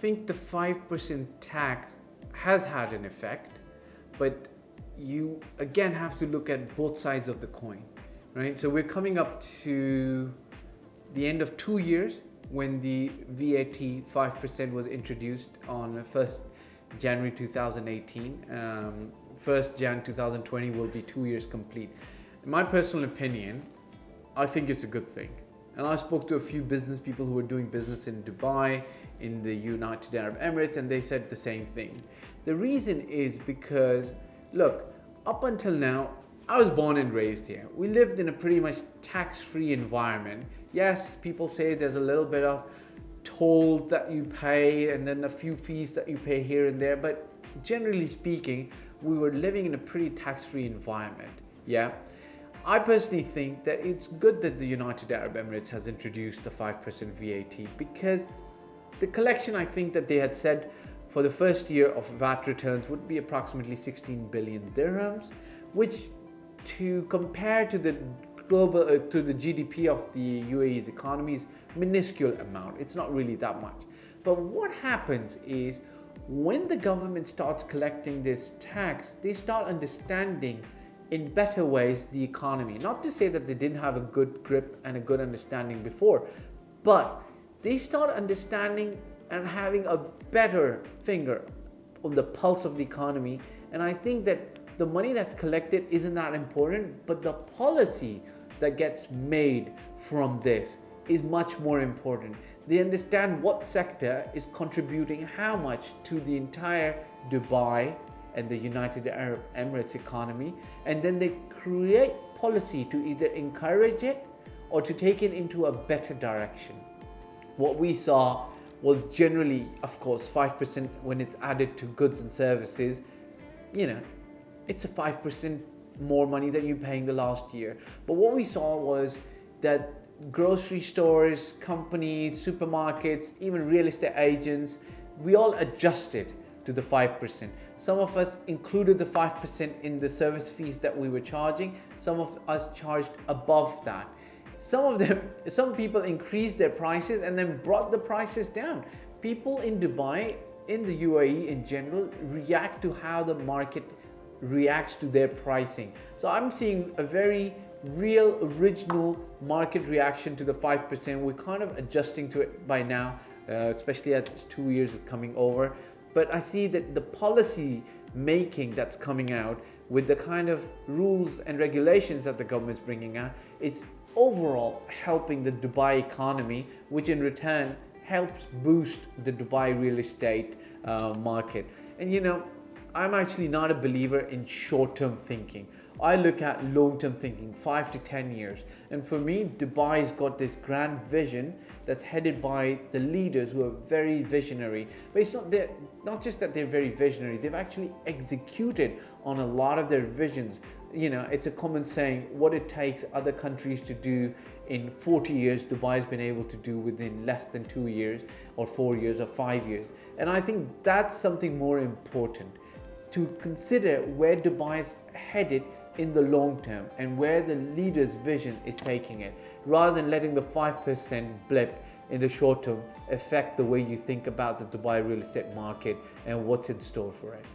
think the 5% tax has had an effect, but you again have to look at both sides of the coin, right? So we're coming up to the end of 2 years when the VAT 5% was introduced on 1st January 2018. 1st Jan 2020 will be 2 years complete. In my personal opinion, I think it's a good thing. And I spoke to a few business people who were doing business in Dubai, in the United Arab Emirates, and they said the same thing. The reason is because, look, up until now, I was born and raised here. We lived in a pretty much tax-free environment. Yes, people say there's a little bit of toll that you pay and then a few fees that you pay here and there, but generally speaking, we were living in a pretty tax-free environment. Yeah. I personally think that it's good that the United Arab Emirates has introduced the 5% VAT, because the collection, I think that they had said for the first year of VAT returns would be approximately 16 billion dirhams, which to compare to the global to the GDP of the UAE's economy is minuscule amount. It's not really that much. But what happens is when the government starts collecting this tax, they start understanding in better ways the economy. Not to say that they didn't have a good grip and a good understanding before, but they start understanding and having a better finger on the pulse of the economy. And I think that the money that's collected isn't that important, but the policy that gets made from this is much more important. They understand what sector is contributing how much to the entire Dubai and the United Arab Emirates economy, and then they create policy to either encourage it or to take it into a better direction. What we saw was generally, of course, 5% when it's added to goods and services. You know, it's a 5% more money that you're paying the last year. But what we saw was that grocery stores, companies, supermarkets, even real estate agents, we all adjusted to the 5%. Some of us included the 5% in the service fees that we were charging. Some of us charged above that. Some people increased their prices and then brought the prices down. People in Dubai, in the UAE in general, react to how the market reacts to their pricing. So I'm seeing a very real, original market reaction to the 5%. We're kind of adjusting to it by now, especially as 2 years coming over. But I see that the policy making that's coming out with the kind of rules and regulations that the government is bringing out, it's overall helping the Dubai economy, which in return helps boost the Dubai real estate market. And you know, I'm actually not a believer in short-term thinking. I look at long-term thinking, 5 to 10 years. And for me, Dubai's got this grand vision that's headed by the leaders who are very visionary. But it's not just that they're very visionary, they've actually executed on a lot of their visions. You know, it's a common saying, what it takes other countries to do in 40 years, Dubai's been able to do within less than 2 years or 4 years or 5 years. And I think that's something more important, to consider where Dubai's headed in the long term and where the leader's vision is taking it, rather than letting the 5% blip in the short term affect the way you think about the Dubai real estate market and what's in store for it.